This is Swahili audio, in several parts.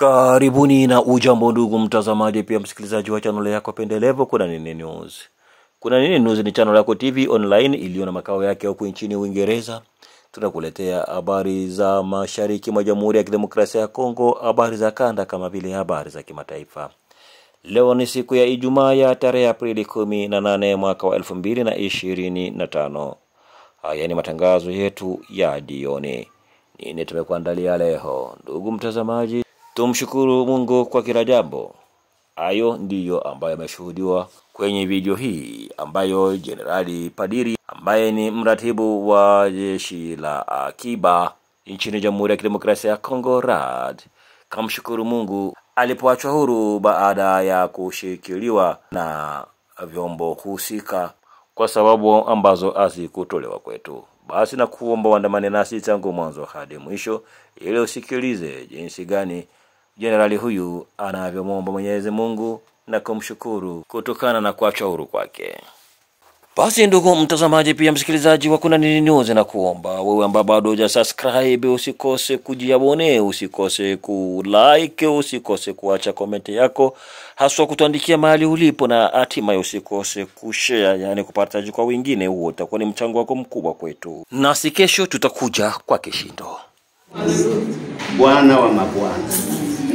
Karibuni na ujambo ndugu mtazamaji pia msikilizaji wa channel yako pendelevu Kuna Nini News. Kuna Nini News ni channel yako TV online iliyo na makao yake huko nchini Uingereza. Tunakuletea habari za mashariki mwa Jamhuri ya Kidemokrasia ya Kongo, habari za kanda kama vile habari za kimataifa. Leo ni siku ya Ijumaa ya tarehe Aprili 18 mwaka wa 2025. Haya ni matangazo yetu ya jioni. Nini tumekuandalia leo ndugu mtazamaji? Tumshukuru Mungu kwa kila jambo. Hayo ndiyo ambayo yameshuhudiwa kwenye video hii ambayo Jenerali Padiri ambaye ni mratibu wa jeshi la akiba nchini Jamhuri ya Kidemokrasia ya Kongo RAD kamshukuru Mungu alipoachwa huru baada ya kushikiliwa na vyombo husika kwa sababu ambazo hazikutolewa kwetu. Basi na kuomba waandamane nasi tangu mwanzo hadi mwisho ili usikilize jinsi gani Jenerali huyu anavyomwomba Mwenyezi Mungu na kumshukuru kutokana na kuachwa huru kwake. Basi ndugu mtazamaji pia msikilizaji wa Kuna Nini News, na kuomba wewe ambaye bado hujasubscribe usikose kujiabone, usikose kulike, usikose kuacha comment yako, haswa kutuandikia mahali ulipo, na hatimaye usikose kushare, yani kupataji kwa wengine. Huo utakuwa ni mchango wako mkubwa kwetu. Nasi kesho tutakuja kwa kishindo. Bwana wa mabwana,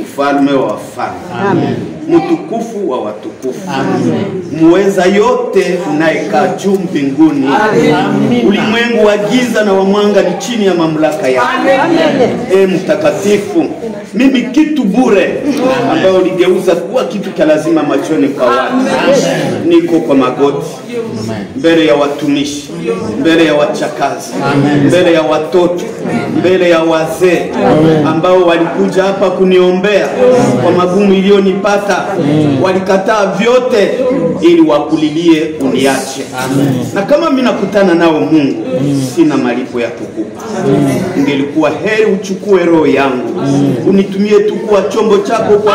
mfalme wa wafalme, amen, mtukufu wa watukufu, amen, muweza yote unayekaa juu mbinguni, amen, ulimwengu wa giza na wa mwanga ni chini ya mamlaka yako, amen. Mtakatifu, mimi kitu bure ambayo uligeuza kuwa kitu cha lazima machoni kwa watu, niko kwa magoti mbele ya watumishi, mbele ya wachakazi, mbele ya watoto, mbele ya wazee ambao walikuja hapa kuniombea kwa magumu iliyonipata. Walikataa vyote ili wakulilie uniache. Na kama mimi nakutana nao Mungu, sina malipo ya kukupa. Ingelikuwa heri uchukue roho yangu, unitumie tu kuwa chombo chako kwa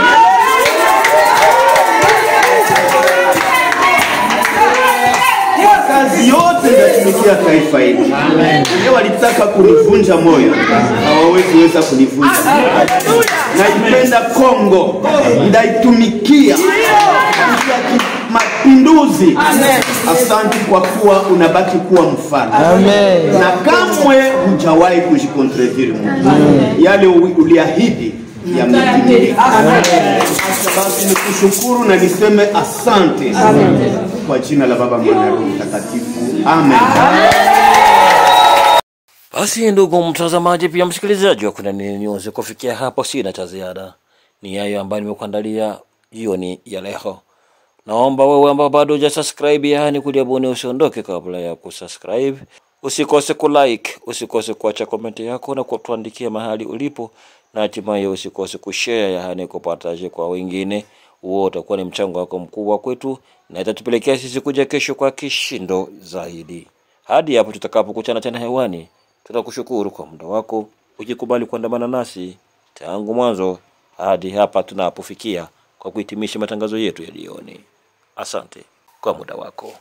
kazi yote natumikia taifa hili. Wale walitaka kunivunja moyo hawawezi weza kunivunja. Naipenda Kongo, ndaitumikia mapinduzi. Asante kwa kuwa unabaki kuwa mfalme, na kamwe hujawahi kujikontredire Mungu. Yale uliahidi yametimilika. Basi nikushukuru na niseme asante. Kwa jina la Baba, Mwana na Roho Mtakatifu. Amen. Basi ndugu mtazamaji pia msikilizaji wa Kuna Nini News, kufikia hapo sina cha ziada. Ni hayo ambayo nimekuandalia jioni ya leo. Naomba wewe ambao bado hujasubscribe, yani kujiabone, usiondoke kabla ya kusubscribe. Usikose kulike, usikose kuacha comment yako na kutuandikia mahali ulipo, na hatimaye usikose kushare, yani kupataje kwa wengine. Huo utakuwa ni mchango wako mkubwa kwetu na itatupelekea sisi kuja kesho kwa kishindo zaidi. Hadi hapo tutakapokutana tena hewani, tunakushukuru kwa muda wako ukikubali kuandamana nasi tangu mwanzo hadi hapa tunapofikia kwa kuhitimisha matangazo yetu ya jioni. Asante kwa muda wako.